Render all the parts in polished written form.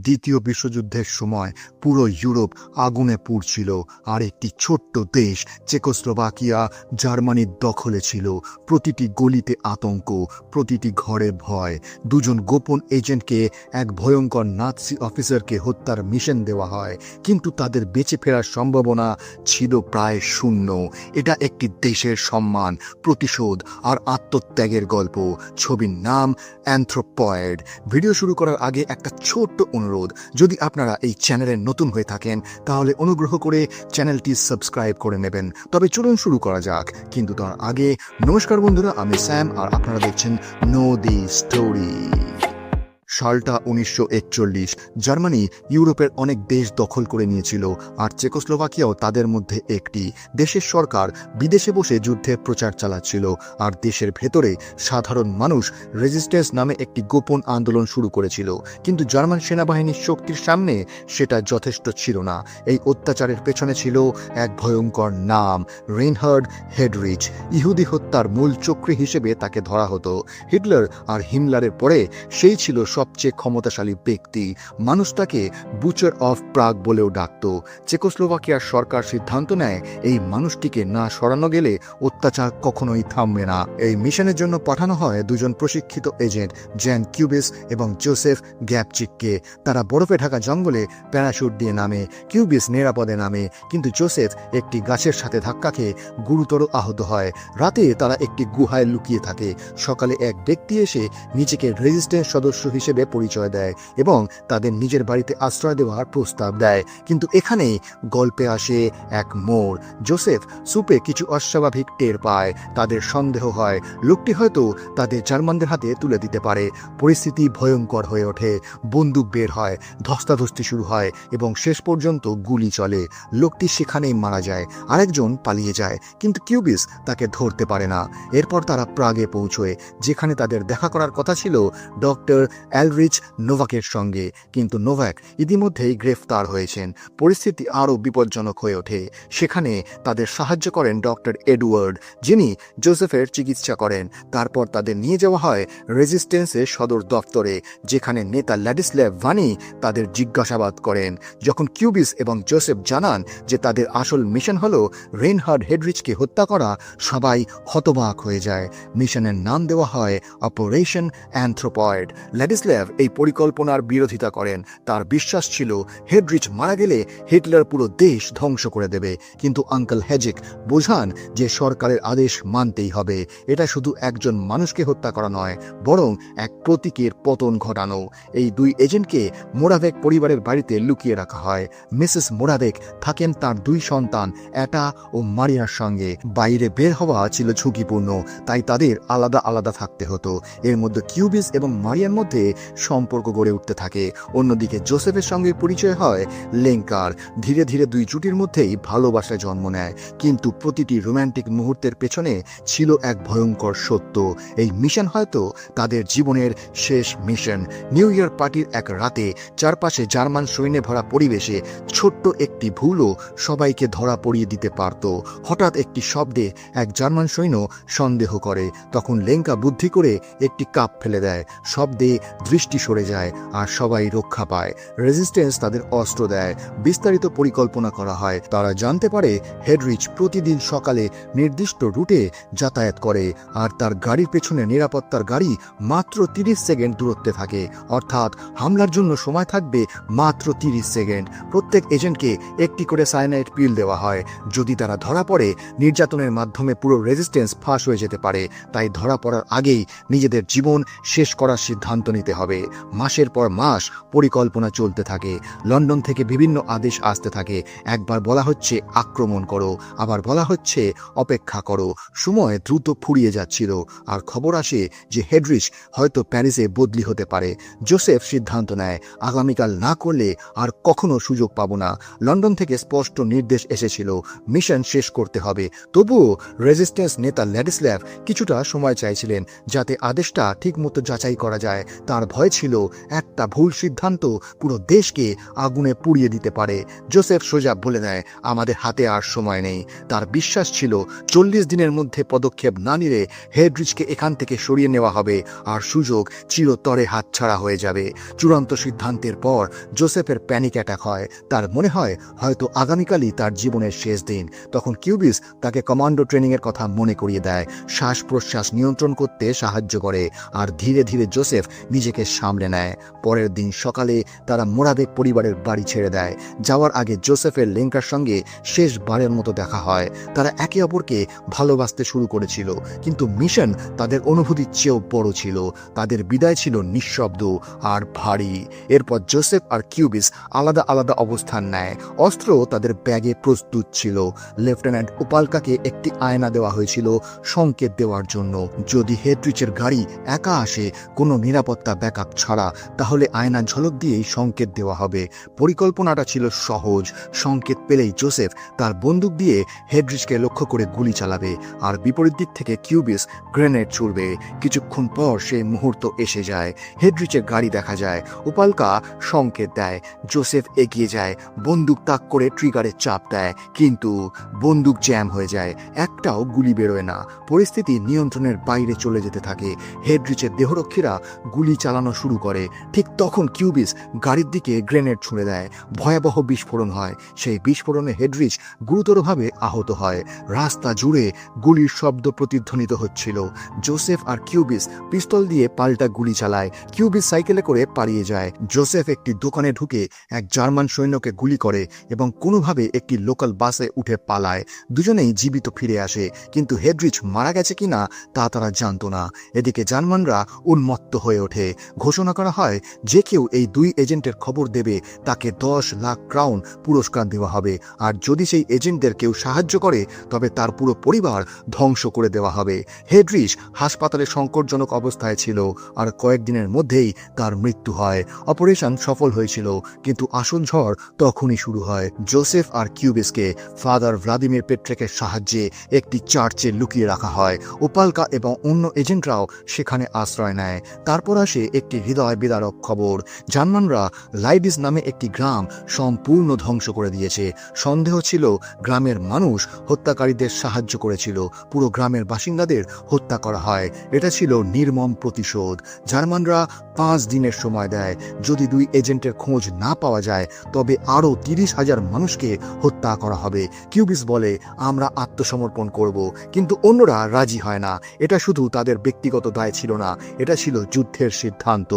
দ্বিতীয় বিশ্বযুদ্ধের সময় পুরো ইউরোপ আগুনে পুড়ছিল, আর একটি ছোট্ট দেশ চেকোস্লোভাকিয়া জার্মানির দখলে ছিল। প্রতিটি গলিতে আতঙ্ক, প্রতিটি ঘরে ভয়। দুজন গোপন এজেন্টকে এক ভয়ঙ্কর নাৎসি অফিসারকে হত্যার মিশন দেওয়া হয়, কিন্তু তাদের বেঁচে ফেরার সম্ভাবনা ছিল প্রায় শূন্য। এটা একটি দেশের সম্মান, প্রতিশোধ আর আত্মত্যাগের গল্প। ছবির নাম অ্যানথ্রোপয়েড। ভিডিও শুরু করার আগে একটা ছোট্ট অনুরোধ, যদি আপনারা এই চ্যানেলে নতুন হয়ে থাকেন তাহলে অনুগ্রহ করে চ্যানেলটি সাবস্ক্রাইব করে নেবেন। তবে চলুন শুরু করা যাক, কিন্তু তার আগে নমস্কার বন্ধুরা, আমি স্যাম আর আপনারা দেখছেন নো দি স্টোরি। সালটা 1941। জার্মানি ইউরোপের অনেক দেশ দখল করে নিয়েছিল, আর চেকোস্লোভাকিয়াও তাদের মধ্যে একটি। দেশের সরকার বিদেশে বসে যুদ্ধের প্রচার চালাচ্ছিল, আর দেশের ভেতরে সাধারণ মানুষ রেজিস্ট্যান্স নামে একটি গোপন আন্দোলন শুরু করেছিল। কিন্তু জার্মান সেনাবাহিনীর শক্তির সামনে সেটা যথেষ্ট ছিল না। এই অত্যাচারের পেছনে ছিল এক ভয়ঙ্কর নাম, রেইনহার্ড হেডরিচ। ইহুদি হত্যার মূল চক্রী হিসেবে তাকে ধরা হতো। হিটলার আর হিমলারের পরে সেই ছিল সবচেয়ে ক্ষমতাশালী ব্যক্তি। মানুষ তাকে বুচার অফ প্রাগ বলেও ডাকত। চেকোস্লোভাকিয়ার সরকার সিদ্ধান্ত নেয় এই মানুষটিকে না সরানো গেলে অত্যাচার কখনোই থামবে না। এই মিশনের জন্য পাঠানো হয় দুজন প্রশিক্ষিত এজেন্ট, জ্যান কিউবিস এবং জোসেফ গ্যাপচিককে। তারা বরফে ঢাকা জঙ্গলে প্যারাশুট দিয়ে নামে। কিউবিস নিরাপদে নামে, কিন্তু জোসেফ একটি গাছের সাথে ধাক্কা খেয়ে গুরুতর আহত হয়। রাতে তারা একটি গুহায় লুকিয়ে থাকে। সকালে এক ব্যক্তি এসে নিজেকে রেজিস্ট্যান্স সদস্য হিসেবে পরিচয় দেয় এবং তাদের নিজের বাড়িতে আশ্রয় দেওয়ার প্রস্তাব দেয়। কিন্তু এখানেই গল্পে আসে এক মোড়। জোসেফ সুপে কিছু অস্বাভাবিক টের পায়। তাদের সন্দেহ হয় লোকটি হয়তো তাদের জার্মানদের হাতে তুলে দিতে পারে। পরিস্থিতি ভয়ঙ্কর হয়ে ওঠে। বন্দুক বের হয়, ধস্তাধস্তি শুরু হয় এবং শেষ পর্যন্ত গুলি চলে। লোকটি সেখানেই মারা যায়। আরেকজন পালিয়ে যায়, কিন্তু কিউবিস তাকে ধরতে পারে না। এরপর তারা প্রাগে পৌঁছয়, যেখানে তাদের দেখা করার কথা ছিল ডক্টর অ্যালরিচ নোভাকের সঙ্গে। কিন্তু নোভাক ইতিমধ্যেই গ্রেফতার হয়েছেন। পরিস্থিতি আরও বিপজ্জনক হয়ে ওঠে। সেখানে তাদের সাহায্য করেন ডক্টর এডওয়ার্ড, যিনি জোসেফের চিকিৎসা করেন। তারপর তাদের নিয়ে যাওয়া হয় রেজিস্ট্যান্সের সদর দপ্তরে, যেখানে নেতা ল্যাডিস্ল্যাভ ভানি তাদের জিজ্ঞাসাবাদ করেন। যখন কিউবিস এবং জোসেফ জানান যে তাদের আসল মিশন হল রেইনহার্ড হেডরিচকে হত্যা করা, সবাই হতবাক হয়ে যায়। মিশনের নাম দেওয়া হয় অপারেশন অ্যানথ্রোপয়েড। ল্যাডিস্ল্যাভ এই পরিকল্পনার বিরোধিতা করেন। তার বিশ্বাস ছিল হেডরিচ মারা গেলে হিটলার পুরো দেশ ধ্বংস করে দেবে। কিন্তু আঙ্কেল হেজেক বোঝান যে সরকারের আদেশ মানতেই হবে। এটা শুধু একজন মানুষকে হত্যা করা নয়, বরং এক প্রতীকের পতন ঘটানো। এই দুই এজেন্টকে মোরাভেক পরিবারের বাড়িতে লুকিয়ে রাখা হয়। মিসেস মোরাভেক থাকেন তার দুই সন্তান অ্যাটা ও মারিয়ার সঙ্গে। বাইরে বের হওয়া ছিল ঝুঁকিপূর্ণ, তাই তাদের আলাদা আলাদা থাকতে হতো। এর মধ্যে কিউবিস এবং মারিয়ার মধ্যে সম্পর্ক গড়ে উঠতে থাকে। অন্যদিকে জোসেফের সঙ্গে পরিচয় হয় লেঙ্কার। ধীরে ধীরে দুই জুটির মধ্যেই ভালোবাসা জন্ম নেয়। কিন্তু প্রতিটি রোম্যান্টিক মুহূর্তের পেছনে ছিল এক ভয়ঙ্কর সত্য। এই মিশন হয়তো তাদের জীবনের শেষ মিশন। নিউ ইয়ার পার্টির এক রাতে চারপাশে জার্মান সৈন্যে ভরা পরিবেশে ছোট্ট একটি ভুলও সবাইকে ধরা পড়িয়ে দিতে পারত। হঠাৎ একটি শব্দে এক জার্মান সৈন্য সন্দেহ করে। তখন লেঙ্কা বুদ্ধি করে একটি কাপ ফেলে দেয়। শব্দে দৃষ্টি সরে যায় আর সবাই রক্ষা পায়। রেজিস্ট্যান্স তাদের অস্ত্র দেয়। বিস্তারিত পরিকল্পনা করা হয়। তারা জানতে পারে হেডরিচ প্রতিদিন সকালে নির্দিষ্ট রুটে যাতায়াত করে, আর তার গাড়ির পেছনে নিরাপত্তার গাড়ি মাত্র 30 সেকেন্ড দূরত্বে থাকে। অর্থাৎ হামলার জন্য সময় থাকবে মাত্র 30 সেকেন্ড। প্রত্যেক এজেন্টকে একটি করে সায়ানাইড পিল দেওয়া হয়। যদি তারা ধরা পড়ে, নির্যাতনের মাধ্যমে পুরো রেজিস্ট্যান্স ফাঁস হয়ে যেতে পারে। তাই ধরা পড়ার আগেই নিজেদের জীবন শেষ করার সিদ্ধান্ত নিতে হবে। মাসের পর মাস পরিকল্পনা চলতে থাকে। লন্ডন থেকে বিভিন্ন আদেশ আসতে থাকে। একবার বলা হচ্ছে আক্রমণ করো, আবার বলা হচ্ছে অপেক্ষা করো। সময় দ্রুত ফুরিয়ে যাচ্ছিল, আর খবর আসে যে হেডরিচ হয়তো প্যারিসে বদলি হতে পারে। জোসেফ সিদ্ধান্ত নেয়, আগামীকাল না করলে আর কখনো সুযোগ পাবো না। লন্ডন থেকে স্পষ্ট নির্দেশ এসেছিল, মিশন শেষ করতে হবে। তবুও রেজিস্ট্যান্স নেতা ল্যাডিস্ল্যাভ কিছুটা সময় চাইছিলেন, যাতে আদেশটা ঠিকমতো যাচাই করা যায়। তার তার ভয় ছিল একটা ভুল সিদ্ধান্ত পুরো দেশকে আগুনে পুড়িয়ে দিতে পারে। জোসেফ সোজা বলে দেয়, আমাদের হাতে আর সময় নেই। তার বিশ্বাস ছিল 40 দিনের মধ্যে পদক্ষেপ না নিলে হেডরিচকে এখান থেকে সরিয়ে নেওয়া হবে আর সুযোগ চিরতরে হাতছাড়া হয়ে যাবে। চূড়ান্ত সিদ্ধান্তের পর জোসেফের প্যানিক অ্যাটাক হয়। তার মনে হয় হয়তো আগামীকালই তার জীবনের শেষ দিন। তখন কিউবিস তাকে কমান্ডো ট্রেনিংয়ের কথা মনে করিয়ে দেয়, শ্বাস প্রশ্বাস নিয়ন্ত্রণ করতে সাহায্য করে, আর ধীরে ধীরে জোসেফ নিজেকে সামলে নেয়। পরের দিন সকালে তারা মোরাবেক পরিবারের বাড়ি ছেড়ে দেয়। যাওয়ার আগে জোসেফের লেঙ্কার সঙ্গে শেষবারের মতো দেখা হয়। তারা একে অপরকে ভালোবাসতে শুরু করেছিল, কিন্তু মিশন তাদের অনুভূতির চেয়েও বড় ছিল। তাদের বিদায় ছিল নিঃশব্দ আর ভারী। এরপর জোসেফ আর কিউবিস আলাদা আলাদা অবস্থান নেয়। অস্ত্র তাদের ব্যাগে প্রস্তুত ছিল। লেফটেন্যান্ট উপালকাকে একটি আয়না দেওয়া হয়েছিল সংকেত দেওয়ার জন্য। যদি হেডরিচের গাড়ি একা আসে কোনো নিরাপত্তা ব্যাকআপ ছাড়া, তাহলে আয়না ঝলক দিয়েই সংকেত দেওয়া হবে। পরিকল্পনাটা ছিল সহজ। সংকেত পেলেই জোসেফ তার বন্দুক দিয়ে হেডরিচকে লক্ষ্য করে গুলি চালাবে, আর বিপরীত দিক থেকে কিউবিস গ্রেনেড ছুড়বে। কিছুক্ষণ পর সেই মুহূর্ত এসে যায়। হেডরিচের গাড়ি দেখা যায়। উপালকা সংকেত দেয়, জোসেফ এগিয়ে যায়, বন্দুক তাক করে ট্রিগারে চাপ দেয়, কিন্তু বন্দুক জ্যাম হয়ে যায়, একটাও গুলি বেরোয় না। পরিস্থিতি নিয়ন্ত্রণের বাইরে চলে যেতে থাকে। হেডরিচের দেহরক্ষীরা গুলি চালানো শুরু করে। ঠিক তখন কিউবিস গাড়ির দিকে গ্রেনেড ছুঁড়ে দেয়। ভয়াবহ বিস্ফোরণ হয়। সেই বিস্ফোরণে হেডরিচ গুরুতরভাবে আহত হয়। রাস্তা জুড়ে গুলির শব্দ প্রতিধ্বনিত হচ্ছিল। জোসেফ আর কিউবিস পিস্তল দিয়ে পাল্টা গুলি চালায়। কিউবিস সাইকেলে করে পালিয়ে যায়। জোসেফ একটি দোকানে ঢুকে এক জার্মান সৈন্যকে গুলি করে এবং কোনোভাবে একটি লোকাল বাসে উঠে পালায়। দুজনেই জীবিত ফিরে আসে, কিন্তু হেডরিচ মারা গেছে কিনা তা তারা জানত না। এদিকে জার্মানরা উন্মত্ত হয়ে ওঠে। ঘোষণা করা হয় যে কেউ এই 2 এজেন্টের খবর দেবে তাকে 10 লাখ ক্রাউন পুরস্কার দেওয়া হবে, আর যদি সেই এজেন্টদের কেউ সাহায্য করে তবে তার পুরো পরিবার ধ্বংস করে দেওয়া হবে। হেডরিচ হাসপাতালে সংকটজনক অবস্থায় ছিল, আর কয়েকদিনের মধ্যেই তার মৃত্যু হয়। অপারেশন সফল হয়েছিল, কিন্তু আসল ঝড় তখনই শুরু হয়। জোসেফ আর কিউবিসকে ফাদার ভ্লাদিমির পেট্রেকের সাহায্যে একটি চার্চে লুকিয়ে রাখা হয়। উপালকা এবং অন্য এজেন্টরাও সেখানে আশ্রয় নেয়। তারপর আসে একটি হৃদয় বিদারক খবর। জার্মানরা লাইডিস নামে একটি গ্রাম সম্পূর্ণ ধ্বংস করে দিয়েছে। সন্দেহ ছিল গ্রামের মানুষ হত্যাকারীদের সাহায্য করেছিল। পুরো গ্রামের বাসিন্দাদের হত্যা করা হয়। এটা ছিল নির্মম প্রতিশোধ। জার্মানরা 5 দিনের সময় দেয়। যদি 2 এজেন্টের খোঁজ না পাওয়া যায় তবে আরও 30,000 মানুষকে হত্যা করা হবে। কিউবিস বলে, আমরা আত্মসমর্পণ করব, কিন্তু অন্যরা রাজি হয় না। এটা শুধু তাদের ব্যক্তিগত দায় ছিল না, এটা ছিল যুদ্ধের সিদ্ধান্ত।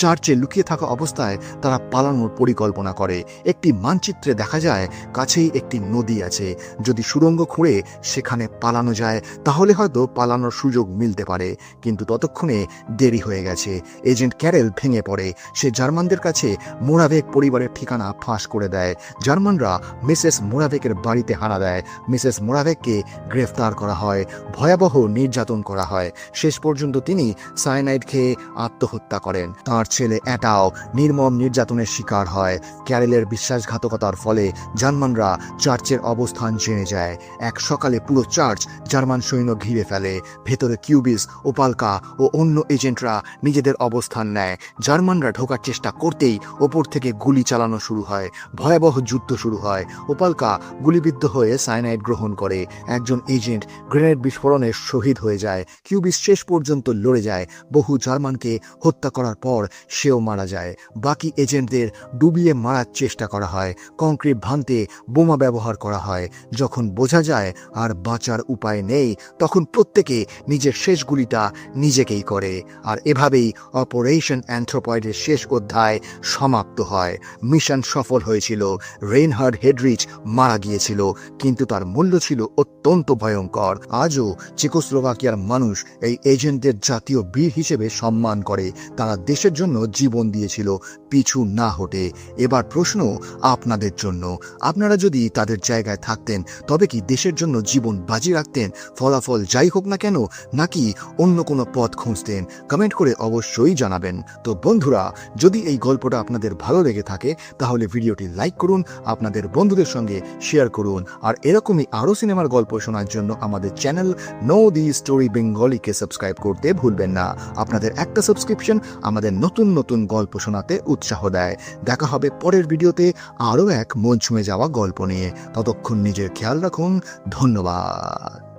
চার্চে লুকিয়ে থাকা অবস্থায় তারা পালানোর পরিকল্পনা করে। একটি মানচিত্রে দেখা যায় কাছেই একটি নদী আছে। যদি সুড়ঙ্গ খুঁড়ে সেখানে পালানো যায় তাহলে হয়তো পালানোর সুযোগ মিলতে পারে, কিন্তু ততক্ষণে দেরি হয়ে গেছে। এজেন্ট ক্যারেল ভেঙে পড়ে। সে জার্মানদের কাছে মোরাভেক পরিবারের ঠিকানা ফাঁস করে দেয়। জার্মানরা মিসেস মোরাভেকের বাড়িতে হানা দেয়। মিসেস মোরাভেককে গ্রেফতার করা হয়, ভয়াবহ নির্যাতন করা হয়। শেষ পর্যন্ত তিনি সায়ানাইড খেয়ে আত্মহত্যা করেন। তার ছেলে এটাও নির্মম নির্যাতনের শিকার হয়। ক্যারেলের বিশ্বাসঘাতকতার ফলে জার্মানরা চার্চের অবস্থান জেনে যায়। এক সকালে পুরো চার্চ জার্মান সৈন্য ঘিরে ফেলে। ভেতরে কিউবিস, ওপালকা ও অন্য এজেন্টরা নিজেদের অবস্থান নেয়। জার্মানরা ঢোকার চেষ্টা করতেই ওপর থেকে গুলি চালানো শুরু হয়। ভয়াবহ যুদ্ধ শুরু হয়। ওপালকা গুলিবিদ্ধ হয়ে সায়ানাইড গ্রহণ করে। একজন এজেন্ট গ্রেনেড বিস্ফোরণে শহীদ হয়ে যায়। কিউবিস শেষ পর্যন্ত লড়ে যায়। বহু জার্মানকে হত্যা করার পর সেও মারা যায়। বাকি এজেন্টদের ডুবিয়ে মারার চেষ্টা করা হয়। কংক্রিট ভাঙতে বোমা ব্যবহার করা হয়। যখন বোঝা যায় আর বাঁচার উপায় নেই, তখন প্রত্যেকে নিজের শেষ গুলিটা নিজেকেই করে। আর এভাবেই অপারেশন অ্যানথ্রোপয়েডের শেষ অধ্যায় সমাপ্ত হয়। মিশন সফল হয়েছিল। রেইনহার্ড হেডরিচ মারা গিয়েছিল, কিন্তু তার মূল্য ছিল অত্যন্ত ভয়ঙ্কর। আজও চেকোস্লোভাকিয়ার মানুষ এই এজেন্টদের জাতীয় বীর হিসেবে সম্মান করে। তারা দেশের জন্য জীবন দিয়েছিল, পিছু না হটে। এবার প্রশ্ন আপনাদের জন্য, আপনারা যদি তাদের জায়গায় থাকতেন তবে কি দেশের জন্য জীবন বাজি রাখতেন, ফলাফল যাই হোক না কেন, নাকি অন্য কোনো পথ খুঁজতেন? কমেন্ট করে অবশ্যই জানাবেন। তো বন্ধুরা, যদি এই গল্পটা আপনাদের ভালো লেগে থাকে তাহলে ভিডিওটি লাইক করুন, আপনাদের বন্ধুদের সঙ্গে শেয়ার করুন, আর এরকমই আরও সিনেমার গল্প শোনার জন্য আমাদের চ্যানেল নো দি স্টোরি বেঙ্গলিকে সাবস্ক্রাইব করতে ভুলবেন না। আপনাদের একটা সাবস্ক্রিপশন সাবস্ক্রিপশন আমাদের নতুন নতুন গল্প শোনাতে উৎসাহ দেয়। দেখা হবে পরের ভিডিওতে আরও এক মন ছুঁয়ে যাওয়া গল্প নিয়ে। ততক্ষণ নিজের খেয়াল রাখুন। ধন্যবাদ।